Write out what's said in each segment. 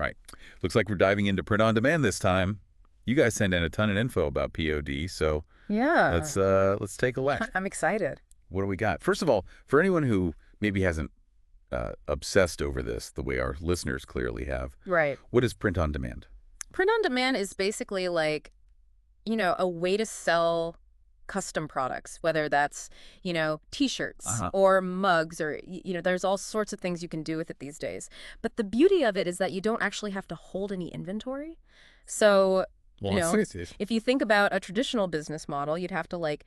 Right. Looks like we're diving into print on demand this time. You guys send in a ton of info about POD, so Yeah, let's take a look. I'm excited. What do we got? First of all, for anyone who maybe hasn't obsessed over this the way our listeners clearly have, Right. what is print on demand? Print on demand is basically like, a way to sell custom products, whether that's, t-shirts Uh-huh. or mugs or, there's all sorts of things you can do with it these days. But the beauty of it is that you don't actually have to hold any inventory. So, Well, it's if you think about a traditional business model, you'd have to like,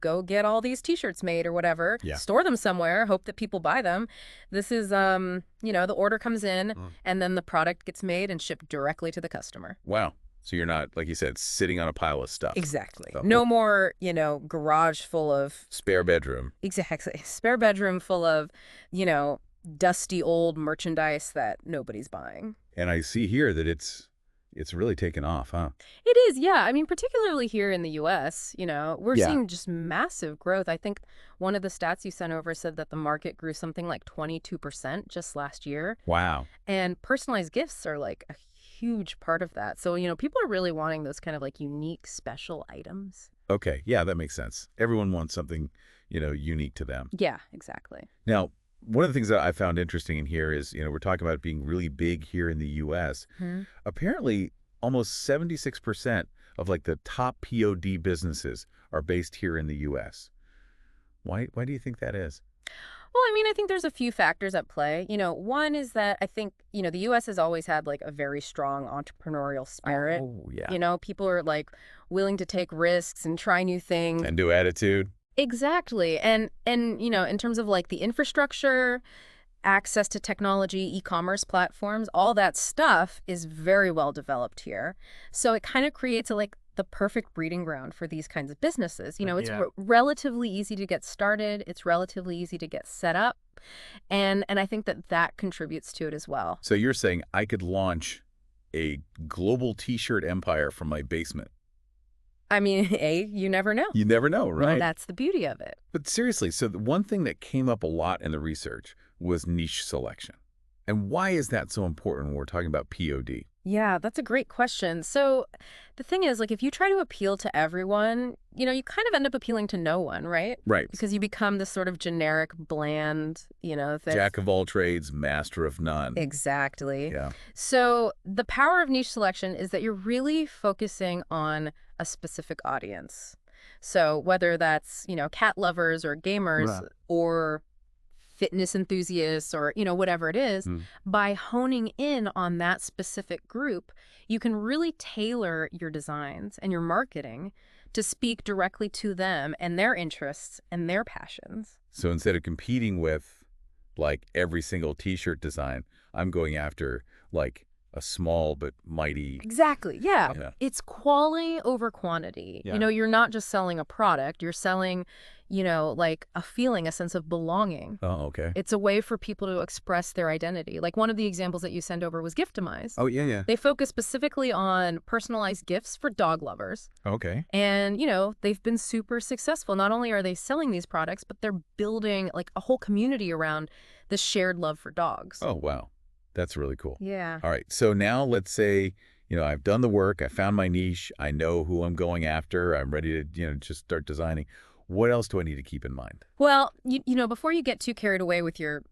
go get all these t-shirts made or whatever, yeah. store them somewhere, hope that people buy them. This is, the order comes in and then the product gets made and shipped directly to the customer. Wow. So you're not, like you said, sitting on a pile of stuff. Exactly. So, No more, garage full of spare bedroom. exactly spare bedroom full of, you know, dusty old merchandise that nobody's buying. And I see here that it's really taken off, huh? It is, yeah. I mean, particularly here in the US, we're Yeah. seeing just massive growth. I think one of the stats you sent over said that the market grew something like 22% just last year. Wow. And personalized gifts are like a huge part of that. So, people are really wanting those kind of like unique, special items. Okay. Yeah, that makes sense. Everyone wants something, unique to them. Yeah, exactly. Now, one of the things that I found interesting in here is, we're talking about it being really big here in the U.S. Apparently, almost 76% of like the top POD businesses are based here in the U.S. Why do you think that is? Well, I mean, I think there's a few factors at play. One is that I think, the U.S. has always had like a very strong entrepreneurial spirit. Oh, yeah. People are like willing to take risks and try new things. And do attitude. Exactly. And in terms of like the infrastructure, access to technology, e-commerce platforms, all that stuff is very well developed here. So it kind of creates the perfect breeding ground for these kinds of businesses. It's Yeah. relatively easy to get started. It's relatively easy to get set up. And I think that contributes to it as well. So you're saying I could launch a global T-shirt empire from my basement? I mean, you never know. You never know, Well, right? that's the beauty of it. But seriously, so the one thing that came up a lot in the research was niche selection. And why is that so important when we're talking about POD? Yeah, that's a great question. So the thing is, like, if you try to appeal to everyone, you kind of end up appealing to no one, right? Right. Because you become this sort of generic, bland, Jack of all trades, master of none. Exactly. Yeah. So the power of niche selection is that you're really focusing on a specific audience. So whether that's, cat lovers or gamers Right. or fitness enthusiasts or, whatever it is, by honing in on that specific group, you can really tailor your designs and your marketing to speak directly to them and their interests and their passions. So instead of competing with like every single T-shirt design, I'm going after like a small but mighty. Exactly. Yeah. Yeah. It's quality over quantity. Yeah. You're not just selling a product, you're selling, like a feeling, a sense of belonging. Oh, okay. It's a way for people to express their identity. Like one of the examples that you send over was Giftimize. Oh, yeah, yeah. They focus specifically on personalized gifts for dog lovers. Okay. And, they've been super successful. Not only are they selling these products, but they're building like a whole community around this shared love for dogs. Oh, wow. That's really cool. Yeah. All right. So now let's say, I've done the work. I found my niche. I know who I'm going after. I'm ready to, just start designing. What else do I need to keep in mind? Well, before you get too carried away with your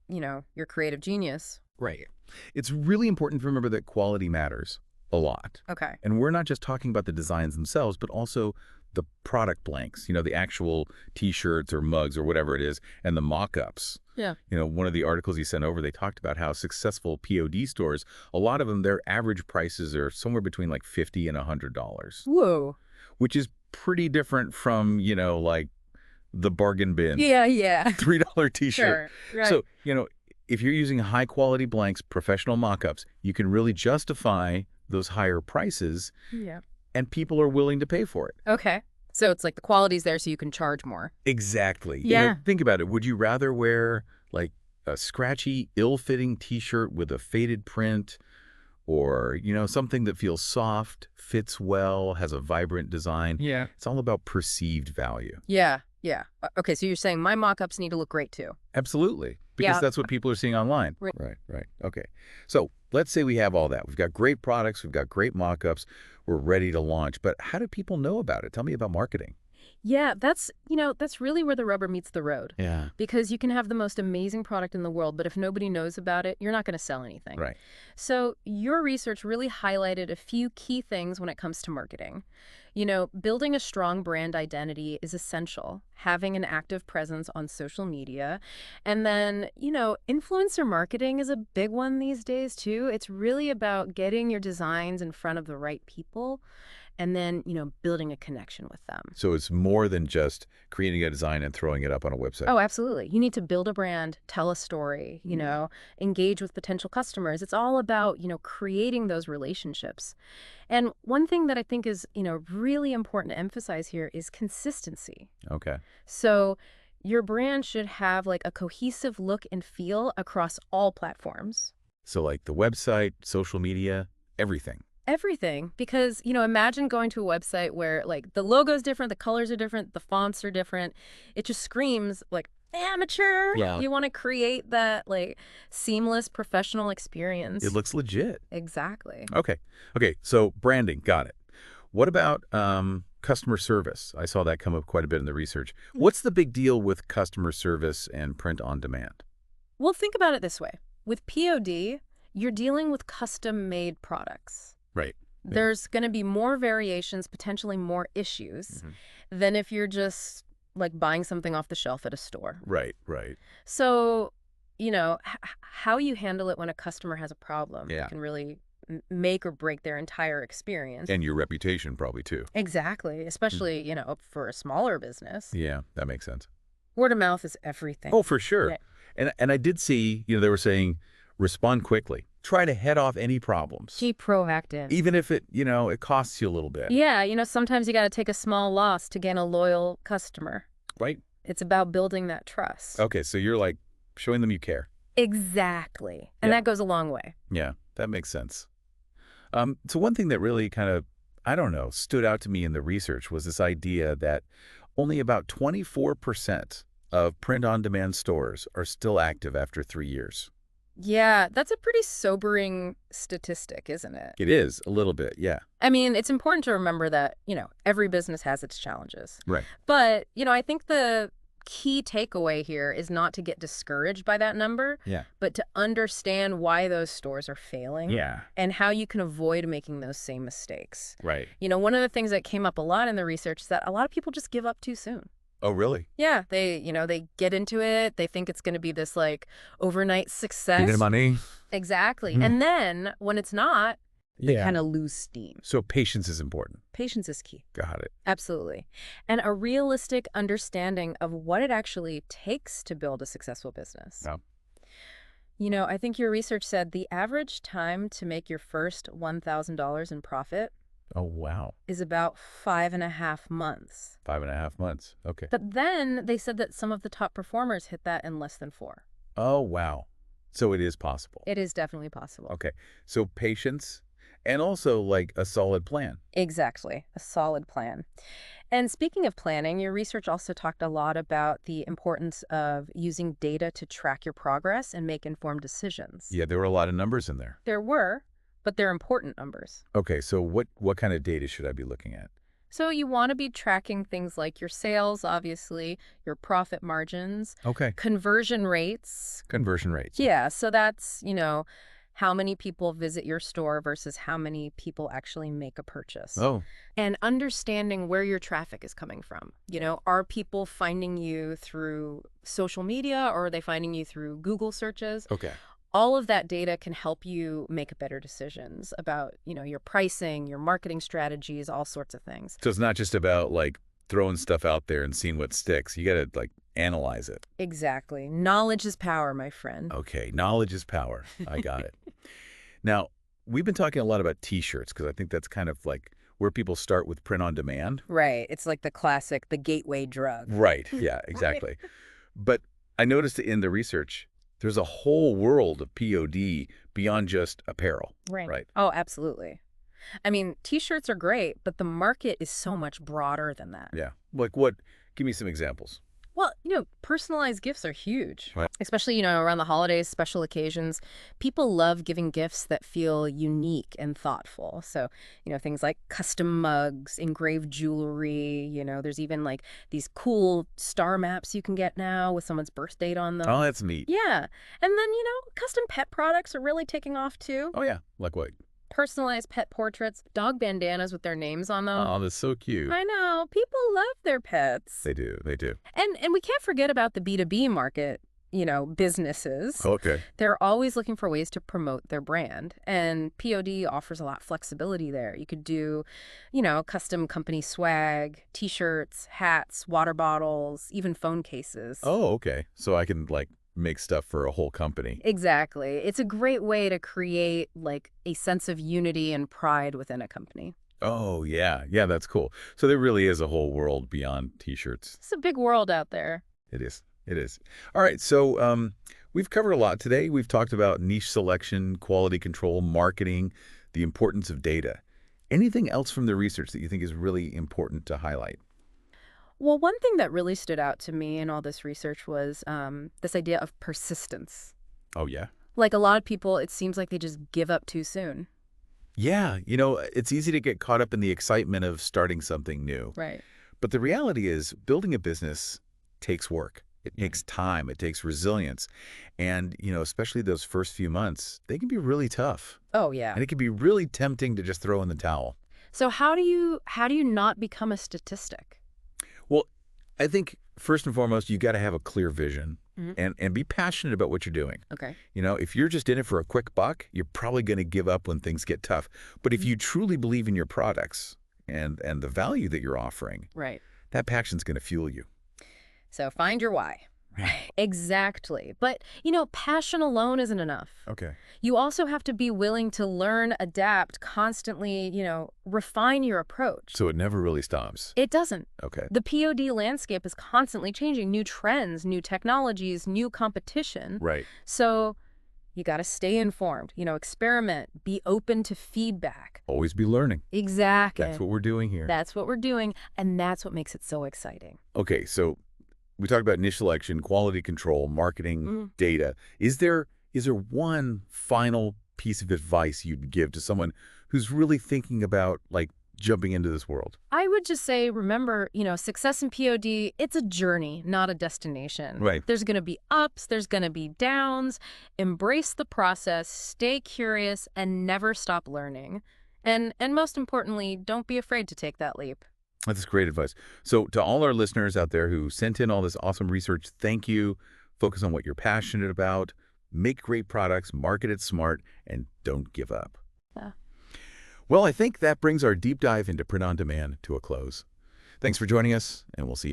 creative genius. Right. It's really important to remember that quality matters a lot. Okay. And we're not just talking about the designs themselves, but also the product blanks, the actual T-shirts or mugs or whatever it is, and the mock-ups. Yeah. One of the articles you sent over, they talked about how successful POD stores, a lot of them, their average prices are somewhere between like $50 and $100. Whoa. Which is pretty different from, like the bargain bin. Yeah. $3 T-shirt. Sure. Right. So, if you're using high quality blanks, professional mock-ups, you can really justify those higher prices. Yeah. And people are willing to pay for it. Okay. So it's like the quality's there so you can charge more. Exactly. Yeah. Think about it. Would you rather wear like a scratchy, ill-fitting T-shirt with a faded print or, something that feels soft, fits well, has a vibrant design? Yeah. It's all about perceived value. Yeah. Okay, so you're saying my mock-ups need to look great too. Absolutely. because that's what people are seeing online. Right. Right. Okay. So let's say we have all that. We've got great products. We've got great mock-ups. We're ready to launch. But how do people know about it? Tell me about marketing. Yeah, that's really where the rubber meets the road. Yeah. Because you can have the most amazing product in the world, but if nobody knows about it, you're not going to sell anything. Right. So your research really highlighted a few key things when it comes to marketing. Building a strong brand identity is essential, having an active presence on social media. And then, influencer marketing is a big one these days, too. It's really about getting your designs in front of the right people and then, building a connection with them. So it's more than just creating a design and throwing it up on a website. Oh, absolutely. You need to build a brand, tell a story, engage with potential customers. It's all about, creating those relationships. And one thing that I think is, really important to emphasize here is consistency. Okay. So your brand should have like a cohesive look and feel across all platforms. So like the website, social media, everything. Everything. Because, imagine going to a website where like the logo's different, the colors are different, the fonts are different. It just screams like amateur. Yeah. You want to create that like seamless professional experience. It looks legit. Exactly. Okay. So branding, got it. What about customer service? I saw that come up quite a bit in the research. What's the big deal with customer service and print on demand? Well, think about it this way. With POD, you're dealing with custom-made products. Right. There's going to be more variations, potentially more issues, than if you're just like buying something off the shelf at a store. Right. So, how you handle it when a customer has a problem can really make or break their entire experience. And your reputation probably too. Exactly. Especially, for a smaller business. Yeah, that makes sense. Word of mouth is everything. Oh, for sure. Yeah. And I did see, they were saying respond quickly. Try to head off any problems. Be proactive. Even if it, it costs you a little bit. Yeah, sometimes you got to take a small loss to gain a loyal customer. Right. It's about building that trust. Okay, so you're like showing them you care. Exactly. And that goes a long way. Yeah, that makes sense. So one thing that really kind of, stood out to me in the research was this idea that only about 24% of print-on-demand stores are still active after 3 years. Yeah, that's a pretty sobering statistic, isn't it? It is, a little bit, yeah. I mean, it's important to remember that, every business has its challenges. Right. But, I think the key takeaway here is not to get discouraged by that number, but to understand why those stores are failing and how you can avoid making those same mistakes. Right. One of the things that came up a lot in the research is that a lot of people just give up too soon. Oh, really? Yeah, they get into it. They think it's going to be this like overnight success. You need money. Exactly. And then when it's not, they kind of lose steam. So patience is important. Patience is key. Got it. Absolutely. And a realistic understanding of what it actually takes to build a successful business. Yeah. I think your research said the average time to make your first $1,000 in profit Oh, wow. is about 5.5 months. 5.5 months. Okay. But then they said that some of the top performers hit that in less than 4. Oh, wow. So it is possible. It is definitely possible. Okay. So patience and also like a solid plan. Exactly. A solid plan. And speaking of planning, your research also talked a lot about the importance of using data to track your progress and make informed decisions. Yeah, there were a lot of numbers in there. There were, but they're important numbers. Okay, so what kind of data should I be looking at? So you want to be tracking things like your sales, obviously, your profit margins, Okay. conversion rates. Conversion rates. Yeah, so that's, how many people visit your store versus how many people actually make a purchase. Oh. And understanding where your traffic is coming from. Are people finding you through social media or are they finding you through Google searches? Okay. All of that data can help you make better decisions about, your pricing, your marketing strategies, all sorts of things. So it's not just about like throwing stuff out there and seeing what sticks. You got to like analyze it. Exactly. Knowledge is power, my friend. Okay. Knowledge is power. I got it. Now, we've been talking a lot about T-shirts because I think that's kind of like where people start with print on demand. Right. It's like the classic, the gateway drug. Right. Yeah, exactly. But I noticed in the research, there's a whole world of POD beyond just apparel. Right. Oh, absolutely. I mean, T-shirts are great, but the market is so much broader than that. Yeah. Like what? Give me some examples. Well, personalized gifts are huge, Right. especially, around the holidays, special occasions. People love giving gifts that feel unique and thoughtful. So, things like custom mugs, engraved jewelry, there's even like these cool star maps you can get now with someone's birth date on Oh, them. that's neat. Yeah. And then, custom pet products are really taking off too. Oh, yeah. Like what? Personalized pet portraits, dog bandanas with their names on them. Oh, that's so cute. I know. People love their pets. They do. They do. And we can't forget about the B2B market, businesses. Okay. They're always looking for ways to promote their brand. And POD offers a lot of flexibility there. You could do, custom company swag, T-shirts, hats, water bottles, even phone cases. Oh, okay. So I can like make stuff for a whole company. Exactly. It's a great way to create like a sense of unity and pride within a company. Oh, yeah. Yeah, that's cool. So there really is a whole world beyond T-shirts. It's a big world out there. It is. It is. All right. So we've covered a lot today. We've talked about niche selection, quality control, marketing, the importance of data. Anything else from the research that you think is really important to highlight? Well, one thing that really stood out to me in all this research was this idea of persistence. Oh, yeah. Like a lot of people, it seems like they just give up too soon. Yeah. It's easy to get caught up in the excitement of starting something new. Right. But the reality is building a business takes work. It takes time. It takes resilience. And, especially those first few months, they can be really tough. Oh, yeah. And it can be really tempting to just throw in the towel. So how do you not become a statistic? Well, I think first and foremost, you got to have a clear vision Mhm. and be passionate about what you're doing. Okay. If you're just in it for a quick buck, you're probably going to give up when things get tough. But if you truly believe in your products and the value that you're offering, Right. that passion's going to fuel you. So find your why. Exactly. But, passion alone isn't enough. Okay. You also have to be willing to learn, adapt, constantly, refine your approach. So it never really stops. It doesn't. Okay. The POD landscape is constantly changing. New trends, new technologies, new competition. Right. So you got to stay informed, experiment, be open to feedback. Always be learning. Exactly. That's what we're doing here. That's what we're doing. And that's what makes it so exciting. Okay, so we talked about niche selection, quality control, marketing, data. Is there one final piece of advice you'd give to someone who's really thinking about like jumping into this world? I would just say, remember, success in POD, it's a journey, not a destination. Right. There's going to be ups, there's going to be downs. Embrace the process, stay curious, and never stop learning. And most importantly, don't be afraid to take that leap. That's great advice. So to all our listeners out there who sent in all this awesome research, thank you. Focus on what you're passionate about. Make great products, market it smart, and don't give up. Yeah. Well, I think that brings our deep dive into print on demand to a close. Thanks for joining us, and we'll see you